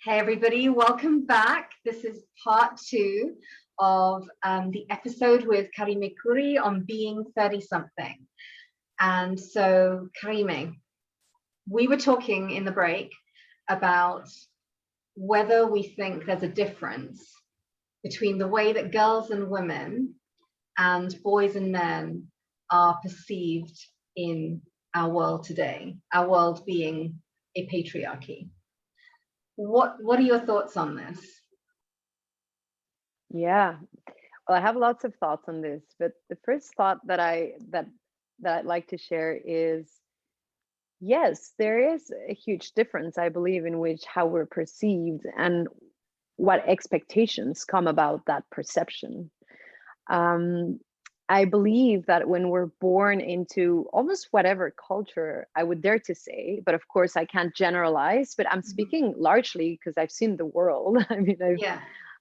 Hey everybody, welcome back. This is part two of the episode with Karime Kuri on being 30-something. And so, Karime, we were talking in the break about whether we think there's a difference between the way that girls and women and boys and men are perceived in our world today, our world being a patriarchy. What are your thoughts on this? Yeah, well, I have lots of thoughts on this, but the first thought that I'd like to share is yes, there is a huge difference, I believe, in which how we're perceived and what expectations come about that perception. Um, I believe that when we're born into almost whatever culture, I would dare to say, but of course I can't generalize, but I'm speaking largely because I've seen the world. I mean,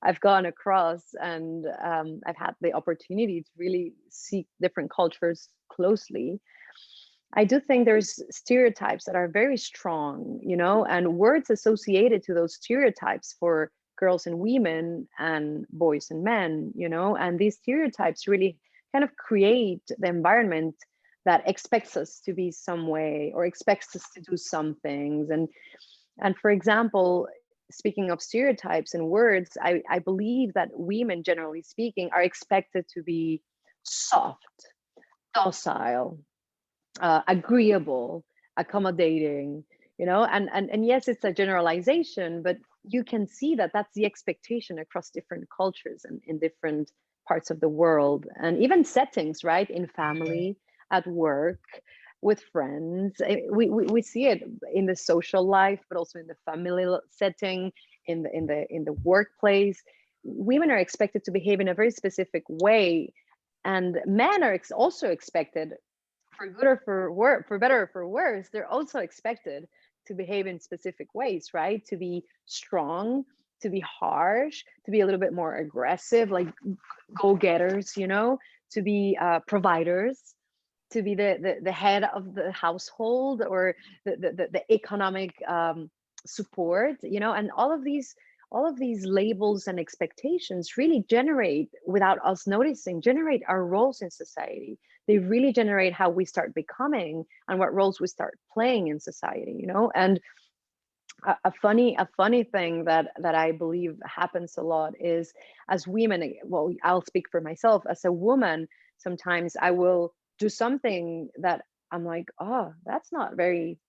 I've gone across and I've had the opportunity to really see different cultures closely. I do think there's stereotypes that are very strong, and words associated to those stereotypes for girls and women and boys and men, and these stereotypes really kind of create the environment that expects us to be some way or expects us to do some things. And for example, speaking of stereotypes and words, I believe that women, generally speaking, are expected to be soft, docile, agreeable, accommodating, and yes, it's a generalization, but you can see that that's the expectation across different cultures and in different parts of the world and even settings, right? In family, at work, with friends. We see it in the social life, but also in the family setting, in the workplace. Women are expected to behave in a very specific way, and men are also expected, for good or for better or for worse, they're also expected to behave in specific ways, right? To be strong, to be harsh, to be a little bit more aggressive, like go-getters, to be providers, to be the head of the household or the economic support, and all of these labels and expectations really generate, without us noticing, generate our roles in society. They really generate how we start becoming and what roles we start playing in society, and a funny thing that I believe happens a lot is, as women, well, I'll speak for myself, as a woman, sometimes I will do something that I'm like, oh, that's not very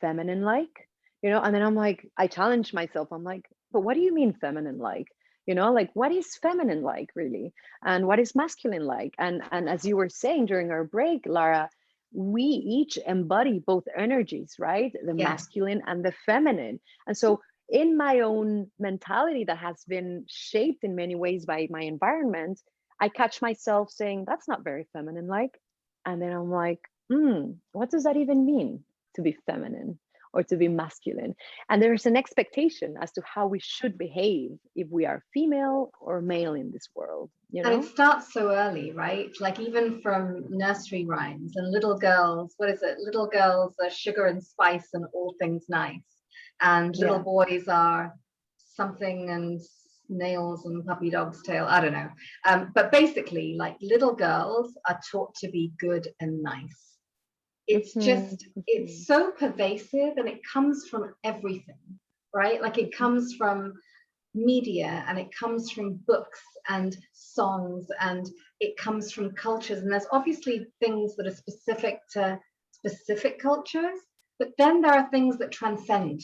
feminine like, and then I'm like, I challenge myself. I'm like, but what do you mean feminine like? Like, what is feminine like really? And what is masculine like? And as you were saying during our break, Lara, we each embody both energies, right? The masculine and the feminine. And so in my own mentality that has been shaped in many ways by my environment, I catch myself saying, that's not very feminine like. And then I'm like, what does that even mean, to be feminine or to be masculine? And there's an expectation as to how we should behave if we are female or male in this world, And it starts so early, right? Like even from nursery rhymes and little girls, what is it? Little girls are sugar and spice and all things nice. And little boys are something and nails and puppy dog's tail. I don't know. But basically, like little girls are taught to be good and nice. It's just, it's so pervasive and it comes from everything, right? Like it comes from media and it comes from books and songs and it comes from cultures. And there's obviously things that are specific to specific cultures, but then there are things that transcend,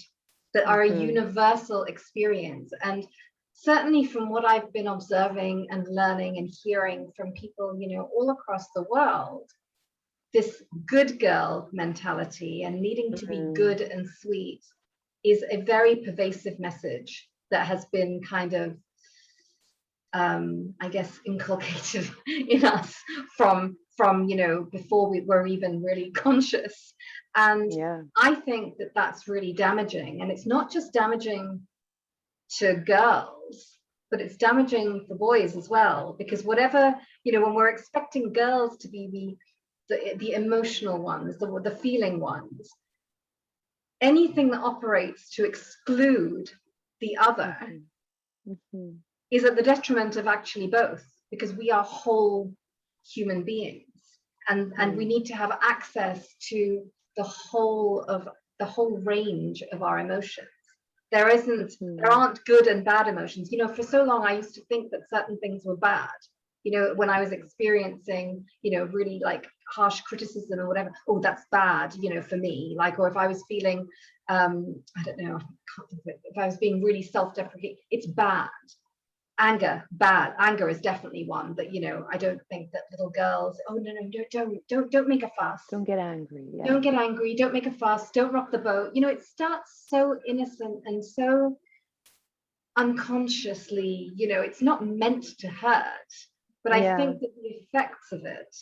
that are a universal experience. And certainly from what I've been observing and learning and hearing from people, all across the world, this good girl mentality and needing to be good and sweet is a very pervasive message that has been kind of, I guess, inculcated in us from before we were even really conscious. And I think that that's really damaging. And it's not just damaging to girls, but it's damaging for boys as well, because whatever, when we're expecting girls to be the emotional ones, the feeling ones, anything that operates to exclude the other is at the detriment of actually both, because we are whole human beings, and we need to have access to the whole range of our emotions. There aren't good and bad emotions. You know, for so long I used to think that certain things were bad. You know, when I was experiencing, you know, really like harsh criticism or whatever, oh, that's bad, you know, for me. Like, or if I was feeling, I don't know, if I was being really self-deprecating, it's bad. Anger, bad. Anger is definitely one that, you know, I don't think that little girls, oh no, don't make a fuss. Don't get angry. Yeah. Don't get angry, don't make a fuss, don't rock the boat. You know, it starts so innocent and so unconsciously, you know, it's not meant to hurt. But I think that the effects of it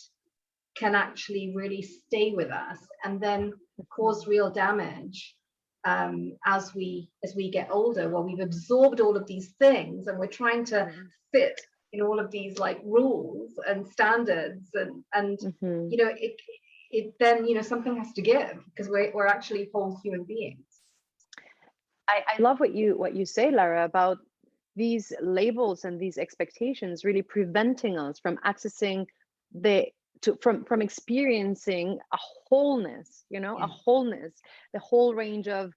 can actually really stay with us and then cause real damage as we get older. Well, we've absorbed all of these things and we're trying to fit in all of these like rules and standards and you know, it then, you know, something has to give, because we're actually whole human beings. I love what you say, Lara, about these labels and these expectations really preventing us from accessing from experiencing a wholeness, you know, a wholeness, the whole range of,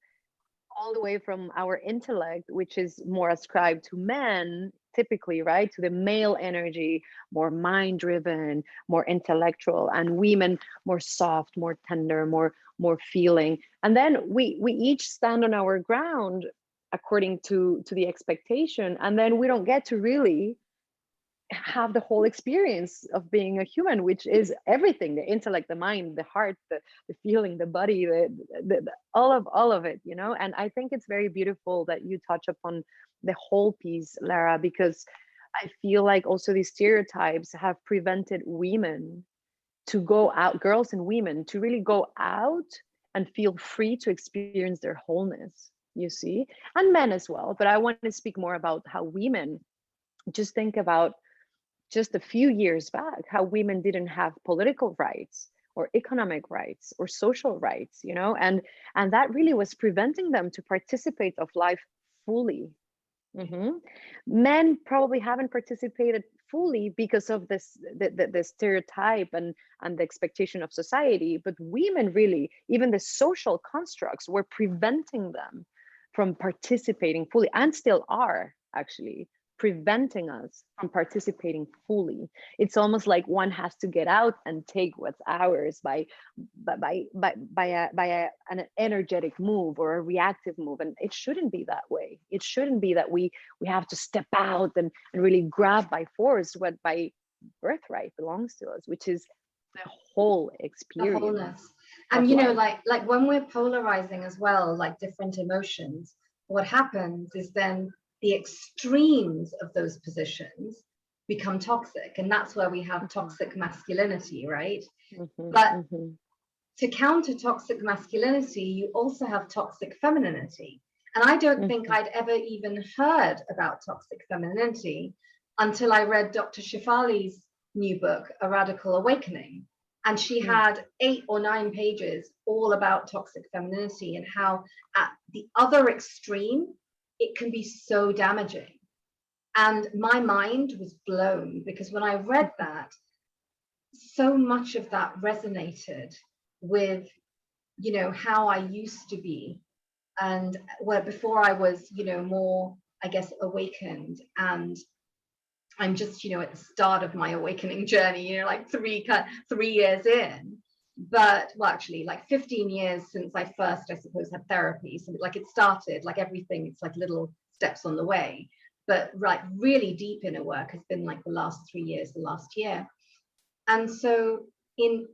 all the way from our intellect, which is more ascribed to men typically, right, to the male energy, more mind driven, more intellectual, and women more soft, more tender, more feeling. And then we each stand on our ground according to the expectation, and then we don't get to really have the whole experience of being a human, which is everything: the intellect, the mind, the heart, the feeling, the body, all of it, you know. And I think it's very beautiful that you touch upon the whole piece, Lara, because I feel like also these stereotypes have prevented women to go out, girls and women, to really go out and feel free to experience their wholeness, you see, and men as well. But I want to speak more about how women, just think about just a few years back, how women didn't have political rights or economic rights or social rights, you know, and that really was preventing them to participate of life fully. Men probably haven't participated fully because of this the stereotype and the expectation of society, but women really, even the social constructs were preventing them from participating fully, and still are actually preventing us from participating fully. It's almost like one has to get out and take what's ours by an energetic move or a reactive move, and it shouldn't be that way. It shouldn't be that we have to step out and really grab by force what by birthright belongs to us, which is the whole experience. The wholeness. And you know, like when we're polarizing as well, like different emotions, what happens is then the extremes of those positions become toxic, and that's where we have toxic masculinity, right? But to counter toxic masculinity, you also have toxic femininity. And I don't think I'd ever even heard about toxic femininity until I read Dr. Shefali's new book, A Radical Awakening. And she had 8 or 9 pages all about toxic femininity and how at the other extreme, it can be so damaging. And my mind was blown, because when I read that, so much of that resonated with, you know, how I used to be, and where before I was, you know, more, I guess, awakened. And I'm just, you know, at the start of my awakening journey, you know, like 3 years in. But well, actually like 15 years since I first, I suppose, had therapy. So like it started, like everything, it's like little steps on the way. But like really deep inner work has been like the last 3 years, the last year. And so in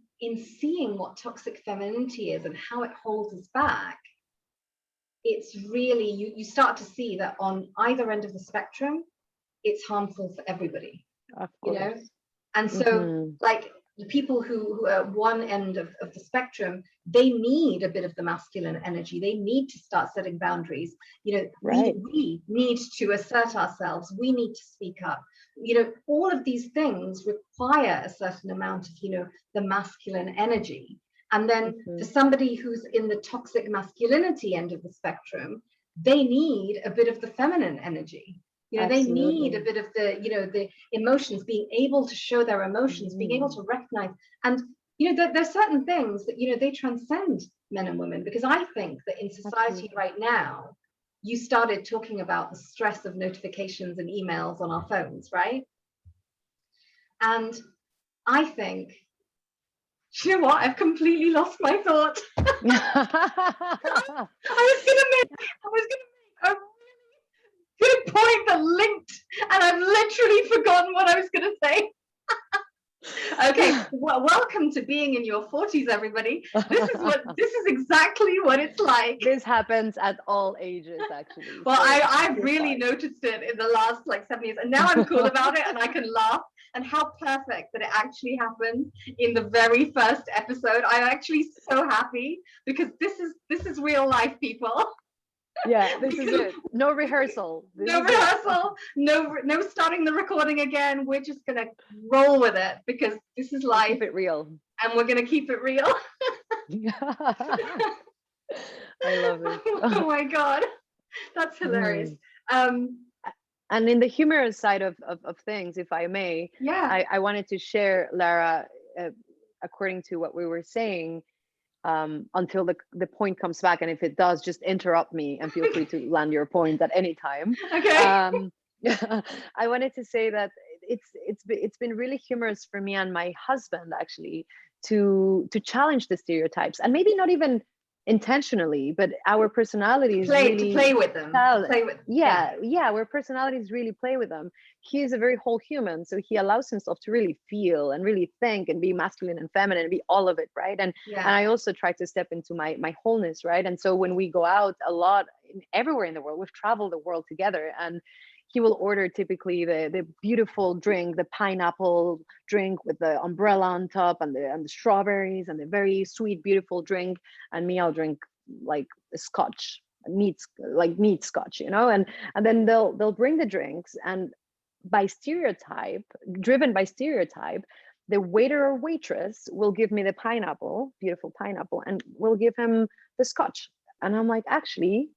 seeing what toxic femininity is and how it holds us back, it's really, you start to see that on either end of the spectrum, it's harmful for everybody, you know? And so like the people who are at one end of the spectrum, they need a bit of the masculine energy. They need to start setting boundaries. You know, we need to assert ourselves. We need to speak up. You know, all of these things require a certain amount of, you know, the masculine energy. And then for somebody who's in the toxic masculinity end of the spectrum, they need a bit of the feminine energy. You know, they need a bit of the, you know, the emotions, being able to show their emotions, being able to recognize. And, you know, there's certain things that, you know, they transcend men and women, because I think that in society right now, you started talking about the stress of notifications and emails on our phones, right? And I think, you know what? I've completely lost my thought. I was gonna make a really good point that linked, and I've literally forgotten what I was gonna say. Okay, well, welcome to being in your 40s, everybody. This is exactly what it's like. This happens at all ages, actually. Well, so I've really noticed it in the last like 7 years, and now I'm cool about it, and I can laugh. And how perfect that it actually happened in the very first episode. I'm actually so happy, because this is real life, people. Yeah, this is it. No rehearsal. No rehearsal. No starting the recording again. We're just gonna roll with it, because this is life. Keep it real. And we're gonna keep it real. I love it. Oh my God, that's hilarious. And in the humorous side of things, if I may, I wanted to share, Lara, according to what we were saying, until the point comes back, and if it does, just interrupt me and feel free to land your point at any time. Okay. I wanted to say that it's been really humorous for me and my husband, actually, to challenge the stereotypes, and maybe not even intentionally, but our personalities play with them. Our personalities really play with them. He is a very whole human, so he allows himself to really feel and really think and be masculine and feminine and be all of it, right? And I also try to step into my wholeness, right? And so when we go out a lot, everywhere in the world, we've traveled the world together, and he will order typically the beautiful drink, the pineapple drink with the umbrella on top, and the strawberries, and the very sweet, beautiful drink. And me, I'll drink like a scotch, neat scotch, you know. And then they'll bring the drinks, and driven by stereotype, the waiter or waitress will give me the beautiful pineapple, and will give him the scotch. And I'm like, actually,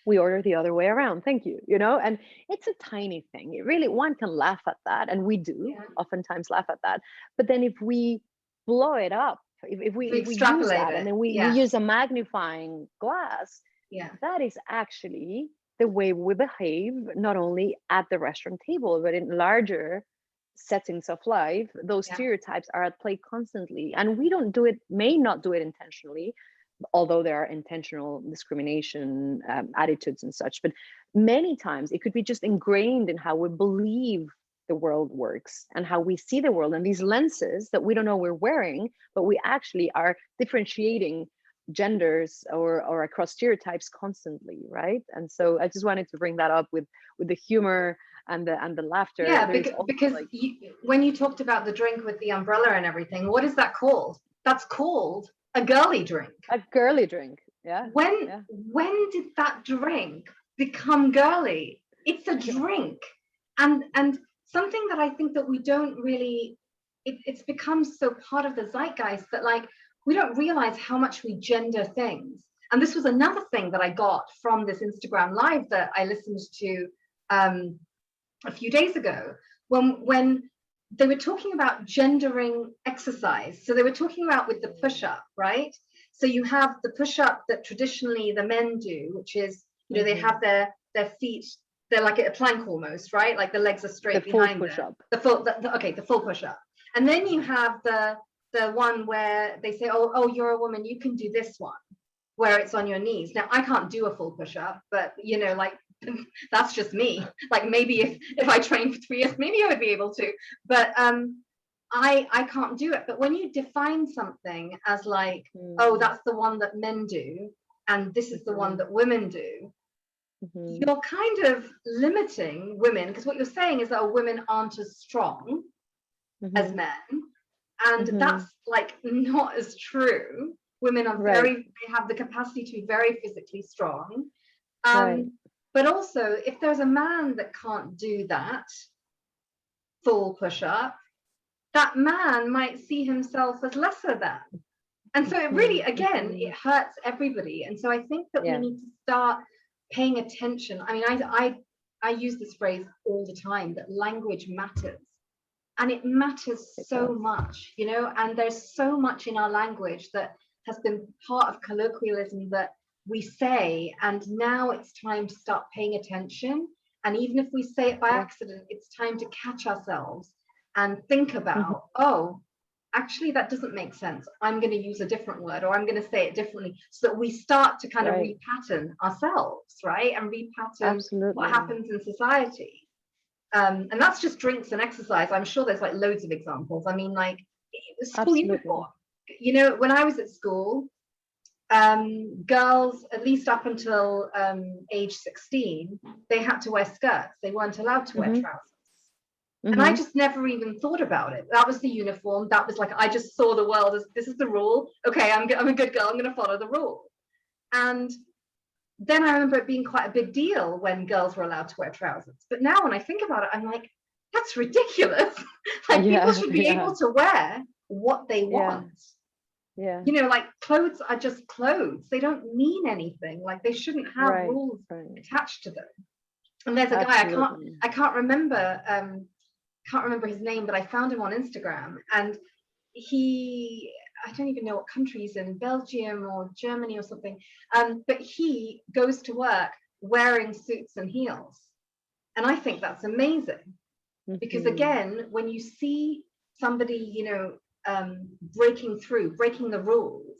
we order the other way around, thank you, you know. And it's a tiny thing. It really, one can laugh at that, and we do oftentimes laugh at that. But then if we blow it up, if we use that, and then we use a magnifying glass, that is actually the way we behave, not only at the restaurant table, but in larger settings of life. Those stereotypes are at play constantly, and we may not do it intentionally, although there are intentional discrimination attitudes and such. But many times it could be just ingrained in how we believe the world works and how we see the world, and these lenses that we don't know we're wearing, but we actually are differentiating genders or across stereotypes constantly, right? And so I just wanted to bring that up with the humor and the laughter. Because when you talked about the drink with the umbrella and everything, what is that called? That's called a girly drink. A girly drink. When did that drink become girly? It's a drink. And something that I think that we don't really, it's become so part of the zeitgeist that, like, we don't realize how much we gender things. And this was another thing that I got from this Instagram live that I listened to a few days ago, when they were talking about gendering exercise. So they were talking about with the push-up, right? So you have the push-up that traditionally the men do, which is, you know, they have their feet, they're like a plank almost, right? Like the legs are straight behind them. The full push-up. And then you have the one where they say, oh, you're a woman, you can do this one, where it's on your knees. Now, I can't do a full push-up, but, you know, like, that's just me. Like, maybe if I trained for 3 years, maybe I would be able to, but I can't do it. But when you define something as like, oh, that's the one that men do, and this is the one that women do, you're kind of limiting women, because what you're saying is that women aren't as strong as men, and that's like not as true. Women are they have the capacity to be very physically strong. But also, if there's a man that can't do that full push-up, that man might see himself as lesser than. And so it really, again, it hurts everybody. And so I think that we need to start paying attention. I mean, I use this phrase all the time, that language matters. And it matters so much, you know, and there's so much in our language that has been part of colloquialism that we say, and now it's time to start paying attention. And even if we say it by accident, it's time to catch ourselves and think about, oh, actually, that doesn't make sense. I'm going to use a different word, or I'm going to say it differently, so that we start to kind of repattern ourselves, right? And repattern what happens in society. And that's just drinks and exercise. I'm sure there's like loads of examples. I mean, like school uniform. You know, when I was at school, girls, at least up until age 16, they had to wear skirts. They weren't allowed to wear trousers. And I just never even thought about it. That was the uniform. That was like, I just saw the world as, this is the rule. Okay, I'm a good girl. I'm going to follow the rule. And then I remember it being quite a big deal when girls were allowed to wear trousers. But now when I think about it, I'm like, that's ridiculous. Like people should be able to wear what they want. You know, like clothes are just clothes. They don't mean anything. Like they shouldn't have rules attached to them. And there's a guy, I can't remember his name, but I found him on Instagram, and I don't even know what country he's in, Belgium or Germany or something. But he goes to work wearing suits and heels. And I think that's amazing. Because again, when you see somebody, you know, breaking the rules,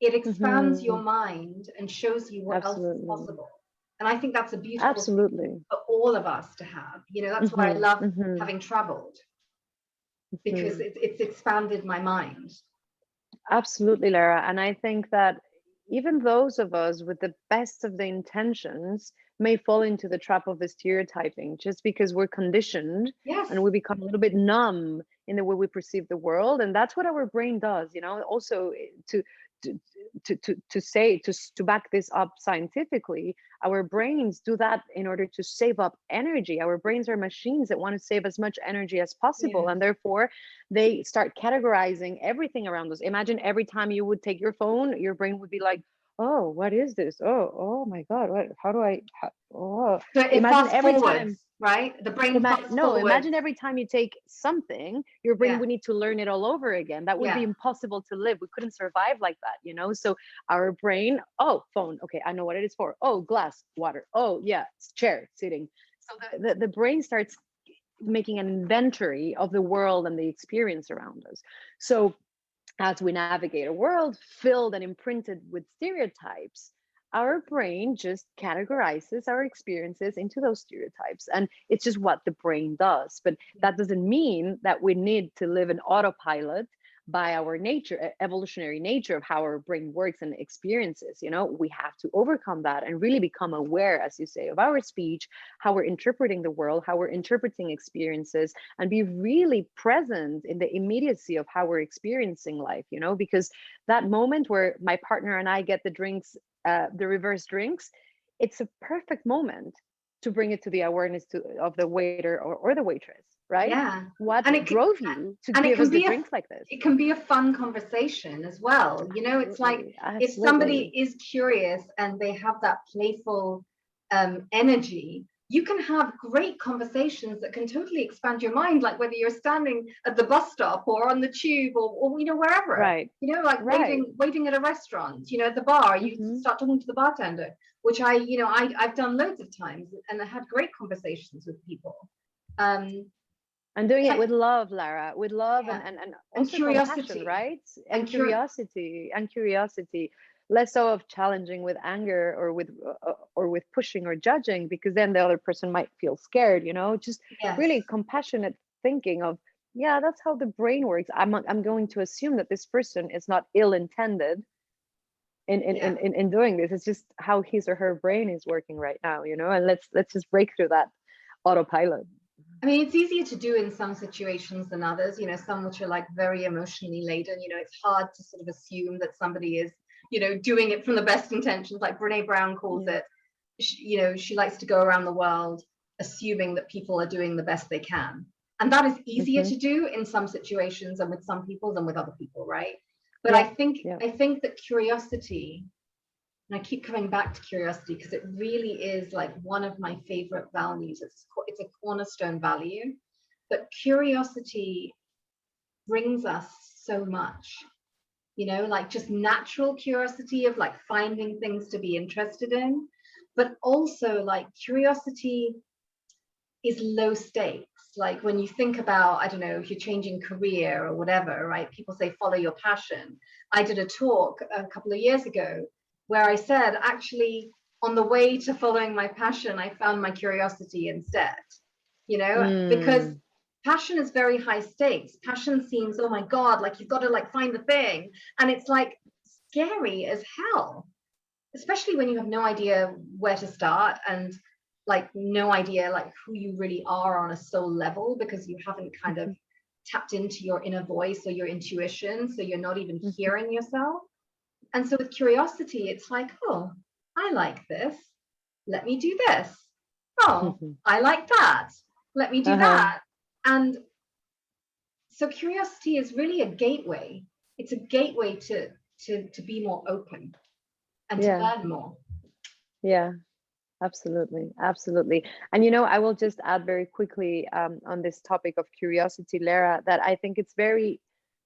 it expands your mind and shows you what else is possible. And I think that's a beautiful thing for all of us to have. You know, that's why I love having traveled, because it's expanded my mind. Absolutely, Lara. And I think that even those of us with the best of the intentions may fall into the trap of the stereotyping, just because we're conditioned and we become a little bit numb in the way we perceive the world. And that's what our brain does, you know. Also, to back this up scientifically, our brains do that in order to save up energy. Our brains are machines that want to save as much energy as possible, and therefore they start categorizing everything around us. Imagine every time you would take your phone, your brain would be like, oh, what is this? Oh my God, so imagine every time, right? The brain imagine every time you take something, your brain would need to learn it all over again. That would be impossible to live. We couldn't survive like that, you know. So our brain, oh, phone, okay, I know what it is for. Oh, glass, water. Oh yeah, chair, sitting. So the brain starts making an inventory of the world and the experience around us. So as we navigate a world filled and imprinted with stereotypes, our brain just categorizes our experiences into those stereotypes. And it's just what the brain does. But that doesn't mean that we need to live in autopilot by our nature, evolutionary nature of how our brain works and experiences. You know, we have to overcome that and really become aware, as you say, of our speech, how we're interpreting the world, how we're interpreting experiences, and be really present in the immediacy of how we're experiencing life, you know, because that moment where my partner and I get the drinks, the reverse drinks, it's a perfect moment to bring it to the awareness of the waiter or the waitress, right? Yeah. What drove you to give us the drinks like this? It can be a fun conversation as well. You know, it's like if somebody is curious and they have that playful energy, you can have great conversations that can totally expand your mind, like whether you're standing at the bus stop or on the tube or you know, wherever. Right. You know, like waiting at a restaurant, you know, at the bar, you start talking to the bartender, which I've done loads of times, and I had great conversations with people. And doing it with love, Lara, with love and also curiosity, right? And curiosity, less so of challenging with anger or with pushing or judging, because then the other person might feel scared, you know. Just really compassionate thinking of, yeah, that's how the brain works. I'm going to assume that this person is not ill-intended in doing this. It's just how his or her brain is working right now, you know. And let's just break through that autopilot. I mean, it's easier to do in some situations than others, you know, some which are like very emotionally laden. You know, it's hard to sort of assume that somebody is, you know, doing it from the best intentions, like Brene Brown calls it. You know, she likes to go around the world assuming that people are doing the best they can. And that is easier to do in some situations and with some people than with other people, right? But I think that curiosity And I keep coming back to curiosity because it really is like one of my favorite values. It's a cornerstone value, but curiosity brings us so much, you know, like just natural curiosity of like finding things to be interested in, but also like curiosity is low stakes. Like when you think about, I don't know, if you're changing career or whatever, right? People say follow your passion. I did a talk a couple of years ago where I said, actually, on the way to following my passion, I found my curiosity instead, you know, because passion is very high stakes. Passion seems, oh my God, like you've got to like find the thing. And it's like scary as hell, especially when you have no idea where to start and like no idea like who you really are on a soul level, because you haven't kind of tapped into your inner voice or your intuition, so you're not even hearing yourself. And so with curiosity, it's like, oh, I like this, let me do this. Oh, I like that, let me do that. And so curiosity is really a gateway. It's a gateway to be more open and to learn more. Yeah. Absolutely, absolutely. And you know, I will just add very quickly on this topic of curiosity, Lara, that I think it's very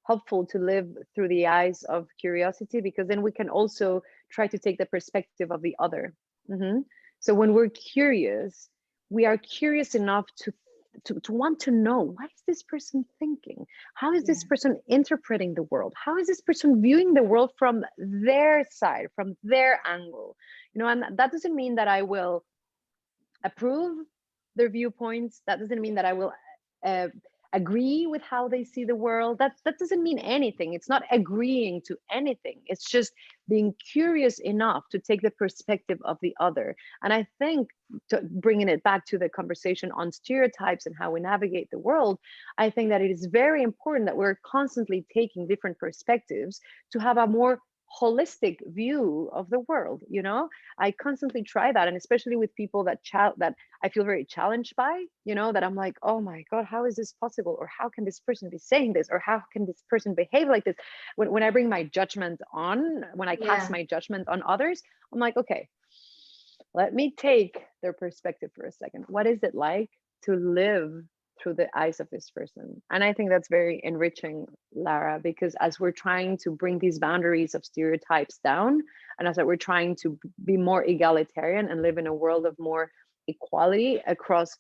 helpful to live through the eyes of curiosity, because then we can also try to take the perspective of the other. So when we're curious, we are curious enough to want to know, what is this person thinking? How is this person interpreting the world? How is this person viewing the world from their side, from their angle? You know, and that doesn't mean that I will approve their viewpoints. That doesn't mean that I will agree with how they see the world. That doesn't mean anything. It's not agreeing to anything. It's just being curious enough to take the perspective of the other. And I think, bringing it back to the conversation on stereotypes and how we navigate the world, I think that it is very important that we're constantly taking different perspectives to have a more holistic view of the world. You know, I constantly try that, and especially with people that I feel very challenged by, you know, that I'm like, oh my God, how is this possible? Or how can this person be saying this? Or how can this person behave like this? When I bring my judgment on, when I cast my judgment on others, I'm like, okay, let me take their perspective for a second. What is it like to live through the eyes of this person? And I think that's very enriching, Lara, because as we're trying to bring these boundaries of stereotypes down, and as we're trying to be more egalitarian and live in a world of more equality across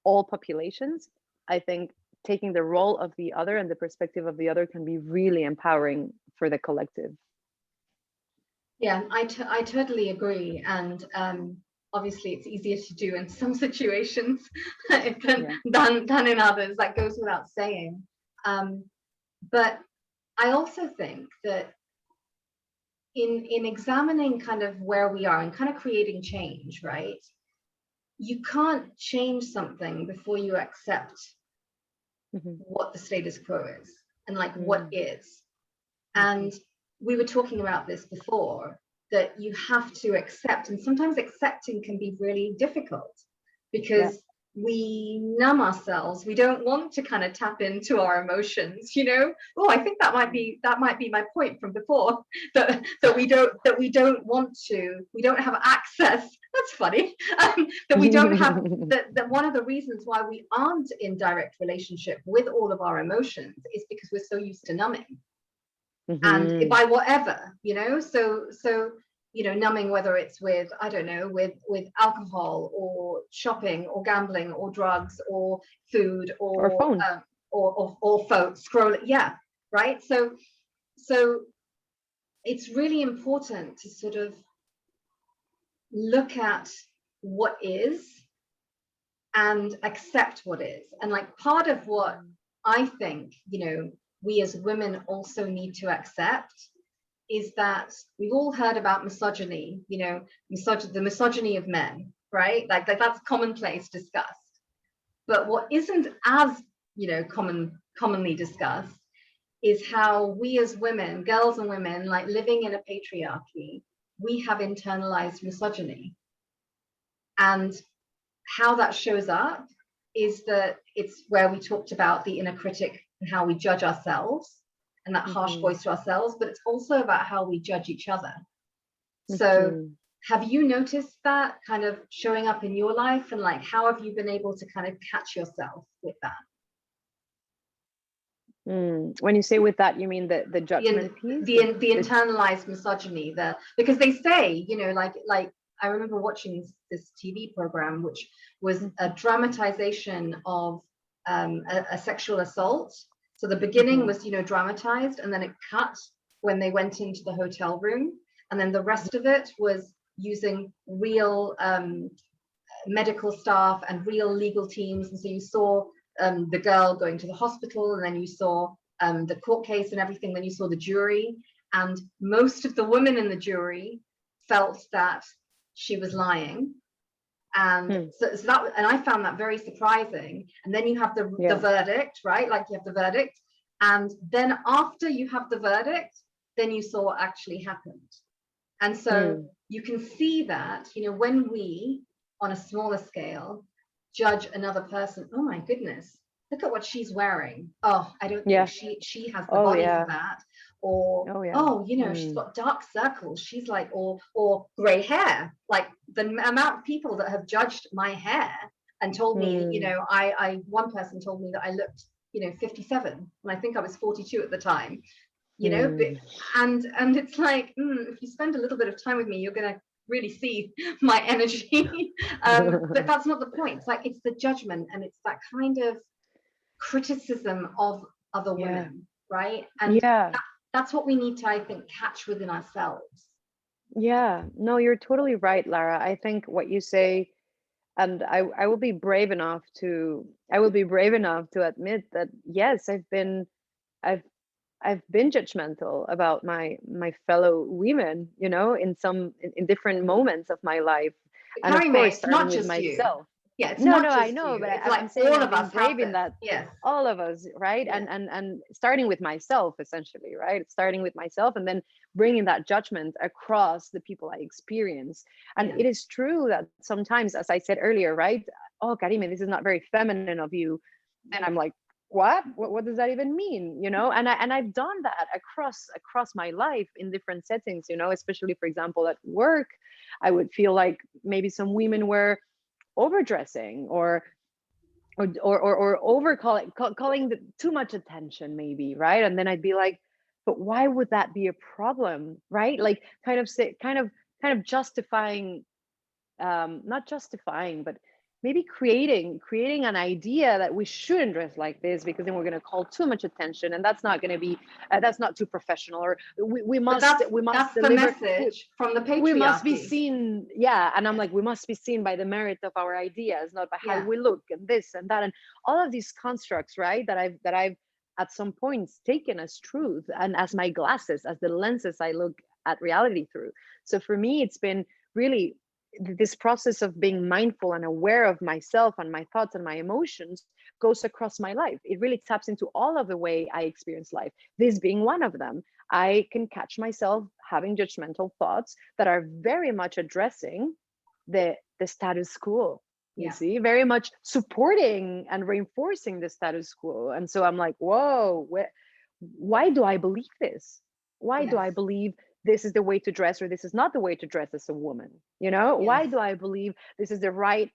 all populations, I think taking the role of the other and the perspective of the other can be really empowering for the collective. Yeah, I totally agree. And obviously it's easier to do in some situations than in others. That goes without saying. But I also think that in examining kind of where we are and kind of creating change, right? You can't change something before you accept what the status quo is and like what is. And we were talking about this before, that you have to accept, and sometimes accepting can be really difficult because we numb ourselves. We don't want to kind of tap into our emotions, you know. Oh, I think that might be my point from before, that we don't want to, we don't have access. That's funny. That we don't have that one of the reasons why we aren't in direct relationship with all of our emotions is because we're so used to numbing. And by whatever, you know, so you know, numbing, whether it's with, I don't know, with alcohol or shopping or gambling or drugs or food or phone, or phone scrolling, right. So it's really important to sort of look at what is and accept what is. And like part of what I think, you know, we as women also need to accept is that we've all heard about misogyny, you know, the misogyny of men, right? Like that's commonplace discussed. But what isn't as, you know, commonly discussed is how we as women, girls and women, like living in a patriarchy, we have internalized misogyny. And how that shows up is that it's where we talked about the inner critic and how we judge ourselves and that harsh voice to ourselves, but it's also about how we judge each other. So have you noticed that kind of showing up in your life, and like how have you been able to kind of catch yourself with that? When you say with that, you mean the judgment piece? The internalized misogyny, because they say, you know, like I remember watching this TV program, which was a dramatization of a sexual assault. So the beginning was, you know, dramatized, and then it cut when they went into the hotel room, and then the rest of it was using real medical staff and real legal teams. And so you saw the girl going to the hospital, and then you saw the court case and everything, then you saw the jury, and most of the women in the jury felt that she was lying. And so that, and I found that very surprising. And then you have the verdict, right? Like you have the verdict, and then after you have the verdict, then you saw what actually happened. And so you can see that, you know, when we, on a smaller scale, judge another person, oh my goodness, look at what she's wearing. Oh, I don't think she has the body for that. Or oh, you know, she's got dark circles. She's like, or gray hair. Like the amount of people that have judged my hair and told me, you know, I one person told me that I looked, you know, 57, and I think I was 42 at the time. You know, and it's like, if you spend a little bit of time with me, you're gonna really see my energy. But that's not the point. It's like, it's the judgment, and it's that kind of criticism of other women, right? And that's what we need to, I think, catch within ourselves. No, you're totally right, Lara. I think what you say, and I will be brave enough to admit that yes, I've been judgmental about my fellow women, you know, in different moments of my life, and of course starting with myself. Yeah, it's no, not just I know, you. but It's I'm like saying all I'm of being us brave have in this. that. Yes. All of us, right? Yeah. And starting with myself, essentially, right? Starting with myself, and then bringing that judgment across the people I experience. And it is true that sometimes, as I said earlier, right? Oh, Karime, this is not very feminine of you. And I'm like, what does that even mean, you know? And I've done that across my life in different settings, you know, especially, for example, at work. I would feel like maybe some women were overdressing or over calling too much attention, maybe, right? And then I'd be like, but why would that be a problem, right? Like kind of justifying, not justifying, but maybe creating an idea that we shouldn't dress like this, because then we're going to call too much attention, and that's not going to be that's not too professional, or we must that's deliver the message from the patriarchy. We must be seen, and I'm like, we must be seen by the merit of our ideas, not by how we look, and this and that, and all of these constructs, right, that I've at some points taken as truth, and as my glasses, as the lenses I look at reality through. So for me, it's been really this process of being mindful and aware of myself and my thoughts and my emotions goes across my life. It really taps into all of the way I experience life, this being one of them. I can catch myself having judgmental thoughts that are very much addressing the status quo, you see, very much supporting and reinforcing the status quo. And so I'm like, whoa, why do I believe this? Why do I believe this is the way to dress, or this is not the way to dress as a woman? You know, why do I believe this is the right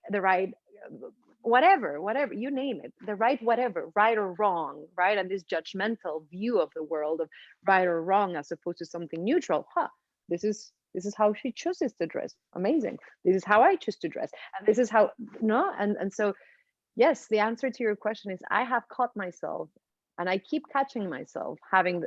whatever you name it, the right whatever, right or wrong, right? And this judgmental view of the world of right or wrong, as opposed to something neutral. This is how she chooses to dress. Amazing. This is how I choose to dress, and this is how and so yes, the answer to your question is, I have caught myself, and I keep catching myself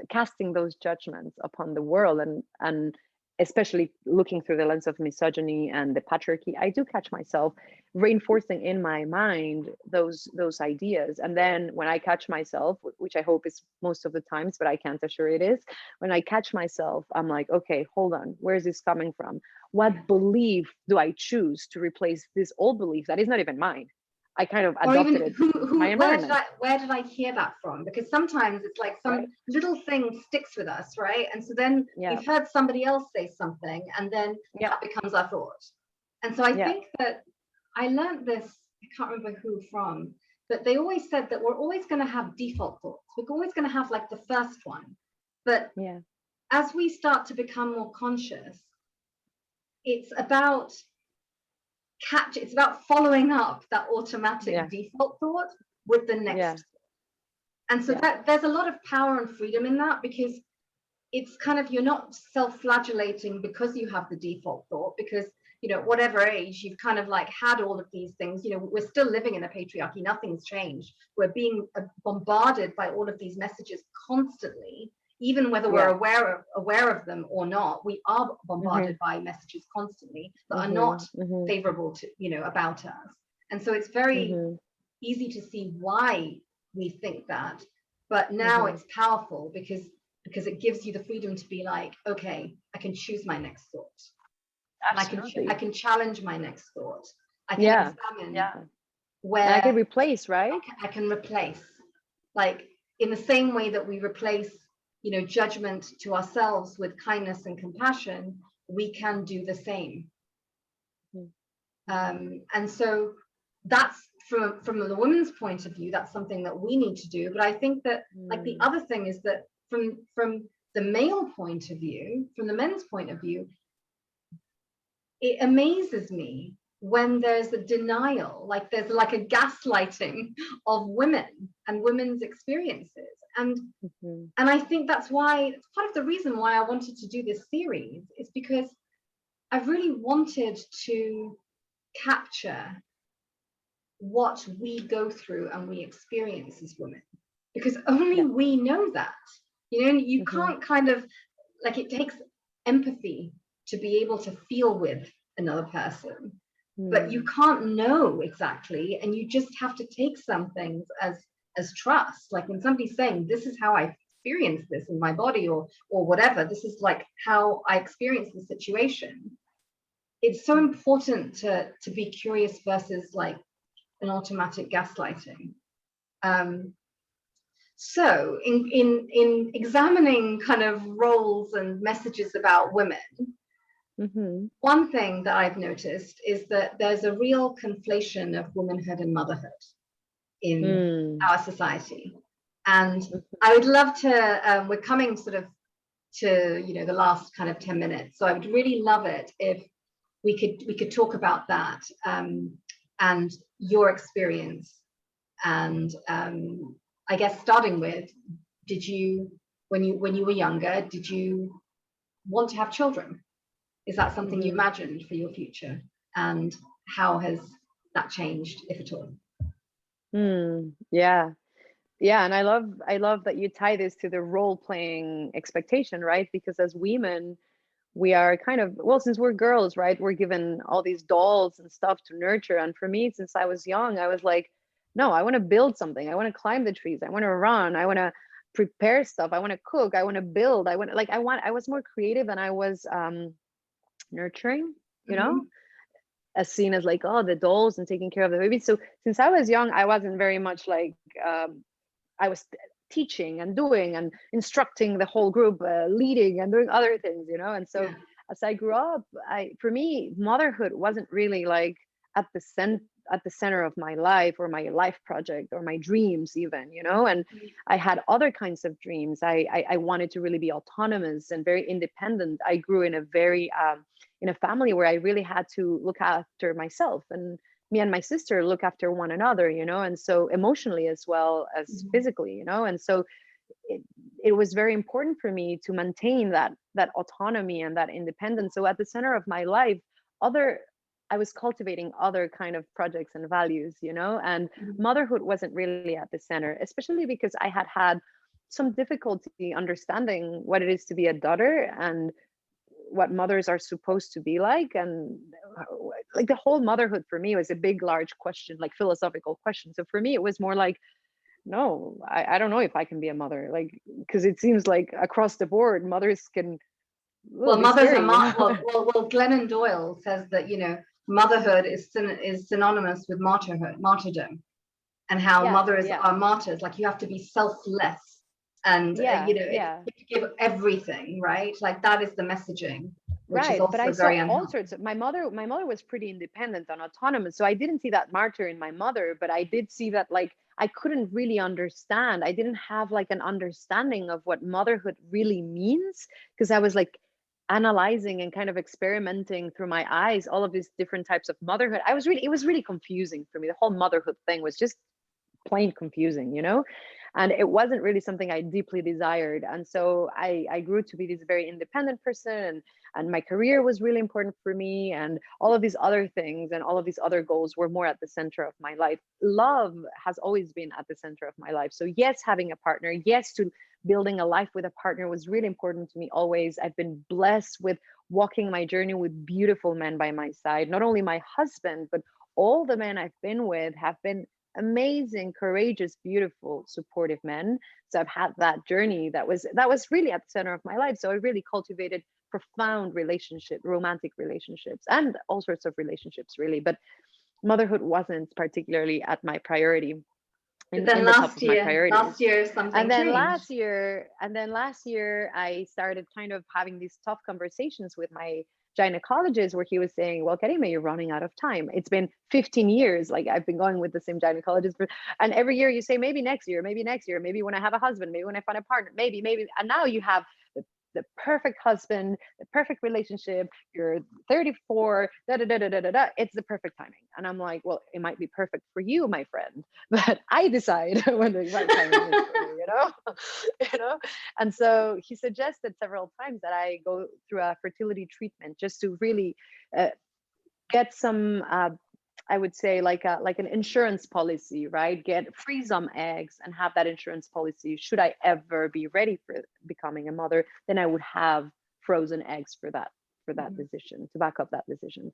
casting those judgments upon the world, and especially looking through the lens of misogyny and the patriarchy. I do catch myself reinforcing in my mind those ideas, and then when I catch myself, which I hope is most of the times, but I can't assure it is, when I catch myself, I'm like, okay, hold on, where is this coming from? What belief do I choose to replace this old belief that is not even mine? I kind of adopted it from my environment. Where did I hear that from? Because sometimes it's like some little thing sticks with us, right? And so then we've heard somebody else say something, and then that becomes our thought. And so I think that I learned this, I can't remember who from, but they always said that we're always going to have default thoughts. We're always going to have like the first one. But as we start to become more conscious, it's about it's about following up that automatic default thought with the next. And so that there's a lot of power and freedom in that, because it's kind of, you're not self-flagellating because you have the default thought, because, you know, whatever age you've kind of like had all of these things, you know, we're still living in a patriarchy, nothing's changed. We're being bombarded by all of these messages constantly, even whether we're aware of them or not. We are bombarded by messages constantly that are not favorable to, you know, about us. And so it's very easy to see why we think that, but now it's powerful because it gives you the freedom to be like, okay, I can choose my next thought. And I can challenge my next thought. I can examine where, and I can replace, right? I can replace, like in the same way that we replace, you know, judgment to ourselves with kindness and compassion, we can do the same. And so that's from the woman's point of view, that's something that we need to do. But I think that like the other thing is that from the male point of view, from the men's point of view, it amazes me when there's a denial, like there's like a gaslighting of women and women's experiences. And I think that's why, part of the reason why I wanted to do this series is because I really wanted to capture what we go through and we experience as women, because only we know that. You know, you can't kind of, like, it takes empathy to be able to feel with another person, but you can't know exactly, and you just have to take some things as trust. Like when somebody's saying, this is how I experience this in my body, or whatever, this is like how I experience the situation. It's so important to be curious versus like an automatic gaslighting. So in examining kind of roles and messages about women, one thing that I've noticed is that there's a real conflation of womanhood and motherhood in our society. And I would love to, we're coming sort of to, you know, the last kind of 10 minutes. So I would really love it if we could talk about that, and your experience. And I guess starting with, did you, when you were younger, did you want to have children? Is that something you imagined for your future? And how has that changed, if at all? Yeah, and I love that you tie this to the role-playing expectation, right? Because as women, we are kind of, well, since we're girls, right, we're given all these dolls and stuff to nurture. And for me, since I was young, I was like, no, I want to build something. I want to climb the trees. I want to run. I want to prepare stuff. I want to cook. I want to build. I was more creative, and I was nurturing, you know, as seen as like, oh, the dolls and taking care of the baby. So since I was young, I wasn't very much like, I was teaching and doing and instructing the whole group, leading and doing other things, you know. And so as I grew up, for me, motherhood wasn't really like at the center of my life, or my life project, or my dreams even, you know. And I had other kinds of dreams. I wanted to really be autonomous and very independent. I grew in a very in a family where I really had to look after myself, and me and my sister look after one another, you know, and so emotionally as well as physically, you know. And so it was very important for me to maintain that autonomy and that independence. So at the center of my life, I was cultivating other kind of projects and values, you know, and motherhood wasn't really at the center, especially because I had some difficulty understanding what it is to be a daughter and what mothers are supposed to be like. And like the whole motherhood for me was a big, large question, like philosophical question. So for me, it was more like, no, I don't know if I can be a mother, like, because it seems like across the board, mothers can. Well, mothers scary, are well, Glennon Doyle says that, you know, motherhood is synonymous with martyrdom, and how mothers are martyrs. Like you have to be selfless, and you know, you have to give everything, right? Like that is the messaging, which is also but I very saw all sorts of, my mother was pretty independent and autonomous, so I didn't see that martyr in my mother, but I did see that, like, I couldn't really understand. I didn't have like an understanding of what motherhood really means, because I was like, analyzing and kind of experimenting through my eyes all of these different types of motherhood, it was really confusing for me. The whole motherhood thing was just plain confusing, you know, and it wasn't really something I deeply desired. And so I grew to be this very independent person, and my career was really important for me, and all of these other things and all of these other goals were more at the center of my life. Love has always been at the center of my life. So yes, having a partner, yes, to building a life with a partner was really important to me always. I've been blessed with walking my journey with beautiful men by my side. Not only my husband, but all the men I've been with have been amazing, courageous, beautiful, supportive men. So I've had that journey that was really at the center of my life. So I really cultivated profound romantic relationships, and all sorts of relationships, really. But motherhood wasn't particularly at my priority. But then In the top of my priorities. last year something And then changed. last year I started kind of having these tough conversations with my gynecologist, where he was saying, well, Karime, you're running out of time. It's been 15 years. Like, I've been going with the same gynecologist and every year you say, maybe next year, maybe when I have a husband, maybe when I find a partner, maybe. And now you have the perfect husband, the perfect relationship, you're 34, it's the perfect timing. And I'm like, well, it might be perfect for you, my friend, but I decide when the right timing is for me, you know. You know. And so he suggested several times that I go through a fertility treatment, just to really get some I would say like an insurance policy, right? Freeze some eggs and have that insurance policy. Should I ever be ready for becoming a mother, then I would have frozen eggs for that decision, to back up that decision.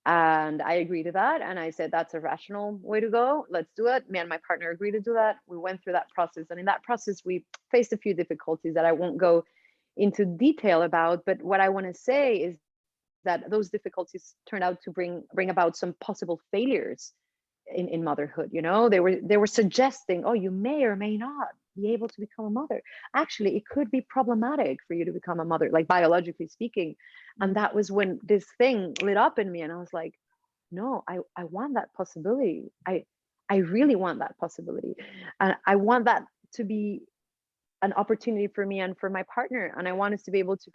And I agreed to that. And I said, that's a rational way to go. Let's do it. Me and my partner agreed to do that. We went through that process. And in that process, we faced a few difficulties that I won't go into detail about. But what I want to say is that those difficulties turned out to bring about some possible failures in motherhood. You know, they were suggesting, oh, you may or may not be able to become a mother. Actually, it could be problematic for you to become a mother, like biologically speaking. And that was when this thing lit up in me, and I was like, no, I want that possibility. I really want that possibility, and I want that to be an opportunity for me and for my partner. And I want us to be able to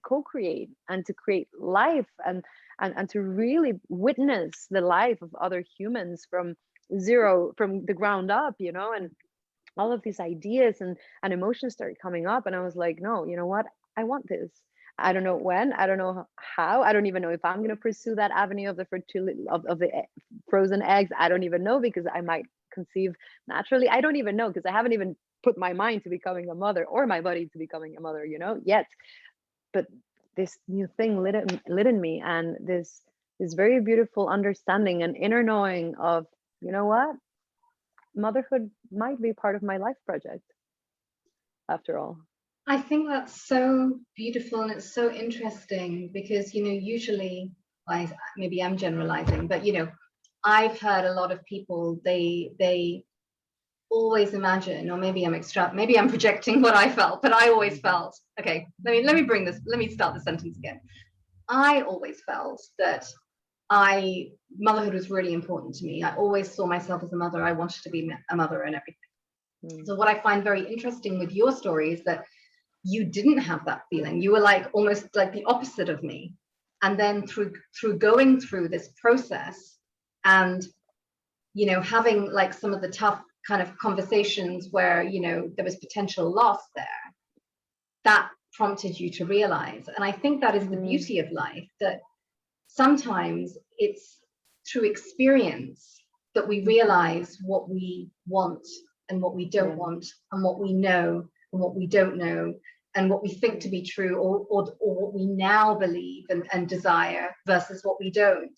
co-create and to create life, and to really witness the life of other humans from zero, from the ground up, you know. And all of these ideas and emotions started coming up, and I was like, no, you know what, I want this. I don't know when, I don't know how, I don't even know if I'm going to pursue that avenue of the fertility of the frozen eggs. I don't even know, because I might conceive naturally. I don't even know, because I haven't even put my mind to becoming a mother, or my body to becoming a mother, you know, yet. But this new thing lit in me, and this very beautiful understanding and inner knowing of, you know what, motherhood might be part of my life project after all. I think that's so beautiful, and it's so interesting, because, you know, usually, maybe I'm generalizing, but, you know, I've heard a lot of people, they always imagine, or maybe I'm projecting what I felt, but I always felt, okay, let me start the sentence again. I always felt that motherhood was really important to me. I always saw myself as a mother. I wanted to be a mother and everything. So what I find very interesting with your story is that you didn't have that feeling. You were like almost like the opposite of me. And then through going through this process, and, you know, having like some of the tough kind of conversations where, you know, there was potential loss there, that prompted you to realize. And I think that is the beauty of life, that sometimes it's through experience that we realize what we want and what we don't want, and what we know and what we don't know, and what we think to be true, or what we now believe and desire versus what we don't.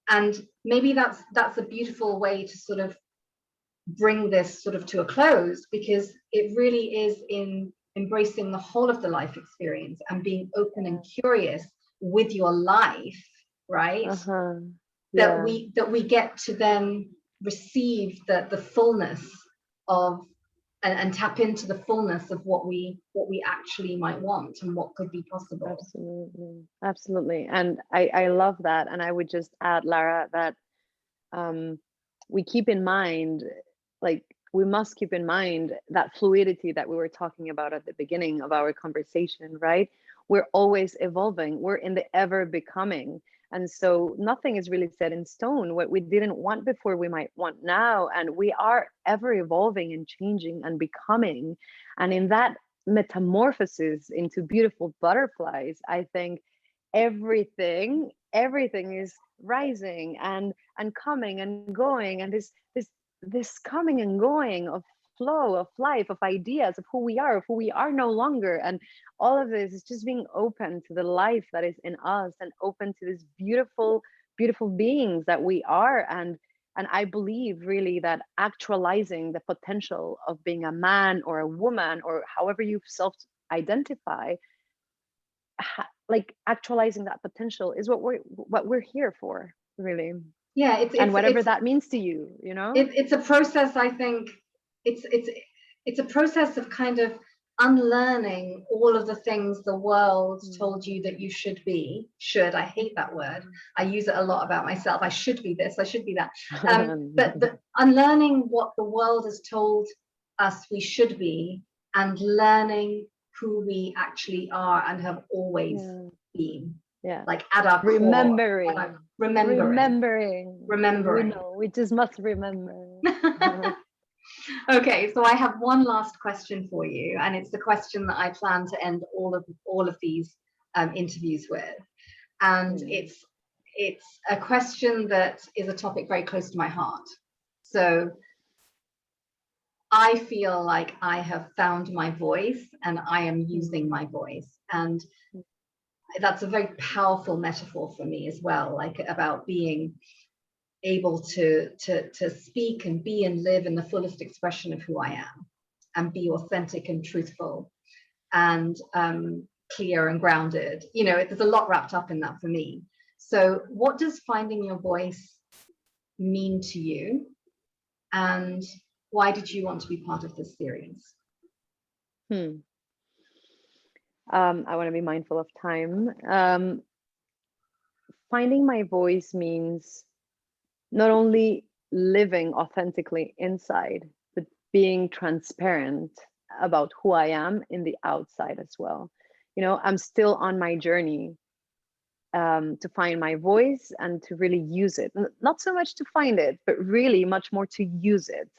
And maybe that's a beautiful way to sort of bring this sort of to a close, because it really is in embracing the whole of the life experience and being open and curious with your life, right? That we get to then receive the fullness of, and tap into the fullness of what we actually might want and what could be possible. Absolutely. And I love that. And I would just add, Lara, that we keep in mind, like, we must keep in mind that fluidity that we were talking about at the beginning of our conversation, right? we're always evolving, we're in the ever becoming. And so nothing is really set in stone. What we didn't want before, we might want now. And we are ever evolving and changing and becoming. And in that metamorphosis into beautiful butterflies, I think everything is rising and coming and going, and this coming and going of flow of life, of ideas, of who we are no longer. And all of this is just being open to the life that is in us, and open to this beautiful beings that we are. And I believe really that actualizing the potential of being a man or a woman, or however you self identify, like actualizing that potential is what we're here for, really. Yeah, and whatever that means to you, you know. It's a process. I think it's a process of kind of unlearning all of the things the world told you that you should be. I hate that word. I use it a lot about myself. I should be this, I should be that. But unlearning what the world has told us we should be, and learning who we actually are and have always been. Like at our remembering core, remembering. We just must remember. Okay, so I have one last question for you, and it's the question that I plan to end all of these interviews with, and it's a question that is a topic very close to my heart. So I feel like I have found my voice, and I am using my voice, and that's a very powerful metaphor for me as well, like about being able to speak and be and live in the fullest expression of who I am, and be authentic and truthful and clear and grounded. You know, there's a lot wrapped up in that for me. So what does finding your voice mean to you, and why did you want to be part of this series? I want to be mindful of time. Finding my voice means not only living authentically inside, but being transparent about who I am in the outside as well. You know, I'm still on my journey to find my voice and to really use it. Not so much to find it, but really much more to use it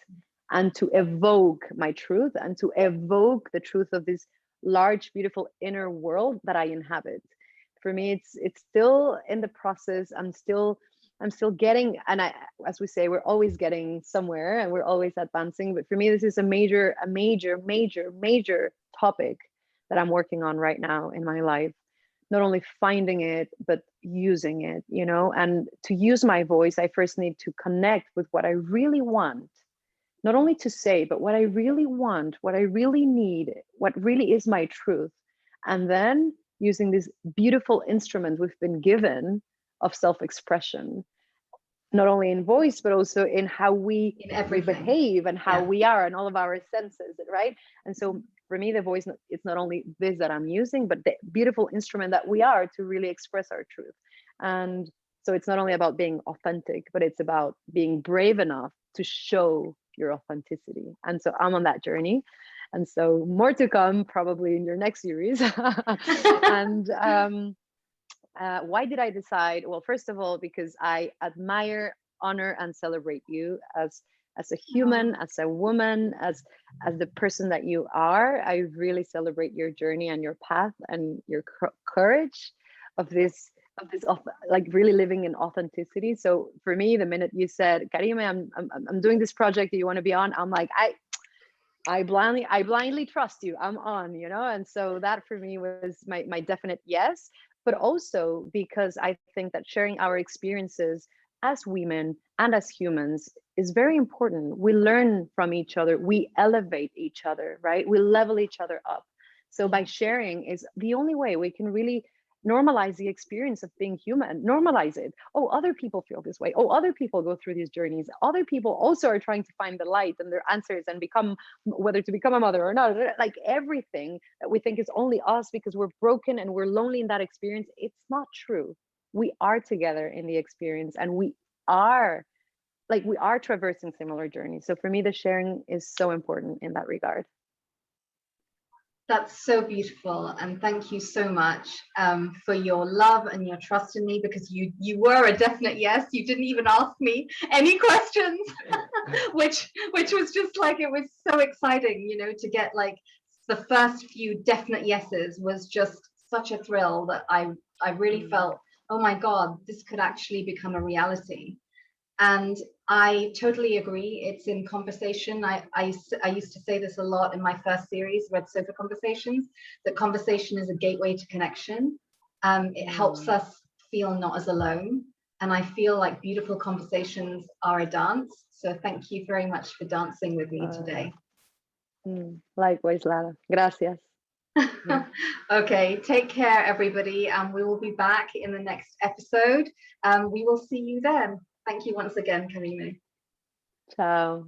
and to evoke my truth, and to evoke the truth of this large, beautiful inner world that I inhabit. For me, it's still in the process. I'm still getting, and as we say, we're always getting somewhere and we're always advancing. But for me, this is a major topic that I'm working on right now in my life. Not only finding it, but using it, you know. And to use my voice, I first need to connect with what I really want. Not only to say, but what I really want, what I really need, what really is my truth. And then using this beautiful instrument we've been given of self-expression, not only in voice, but also in how we behave and how we are, and all of our senses, right? And so for me, the voice, it's not only this that I'm using, but the beautiful instrument that we are to really express our truth. And so it's not only about being authentic, but it's about being brave enough to show your authenticity. And so I'm on that journey. And so more to come probably in your next series. And why did I decide? Well, first of all, because I admire, honor, and celebrate you as a human, as a woman, as the person that you are. I really celebrate your journey and your path and your courage of this, like really living in authenticity. So for me, the minute you said, Karime, I'm doing this project that you want to be on, I'm like, I blindly trust you. I'm on, you know. And so that for me was my definite yes. But also because I think that sharing our experiences as women and as humans is very important. We learn from each other, we elevate each other, right? We level each other up. So by sharing is the only way we can really normalize the experience of being human. Normalize it. Oh, other people feel this way. Oh, other people go through these journeys. Other people also are trying to find the light and their answers and become, whether to become a mother or not, like everything that we think is only us because we're broken and we're lonely in that experience. It's not true. We are together in the experience, and we are traversing similar journeys. So for me, the sharing is so important in that regard. That's so beautiful, and thank you so much for your love and your trust in me, because you were a definite yes. You didn't even ask me any questions, which was just like, it was so exciting, you know, to get like the first few definite yeses was just such a thrill that I really felt, oh my God, this could actually become a reality. And I totally agree. It's in conversation. I used to say this a lot in my first series, Red Sofa Conversations, that conversation is a gateway to connection. It helps us feel not as alone. And I feel like beautiful conversations are a dance. So thank you very much for dancing with me today. Likewise, Lara. Gracias. Okay, take care, everybody. And we will be back in the next episode. We will see you then. Thank you once again, Karime. Ciao.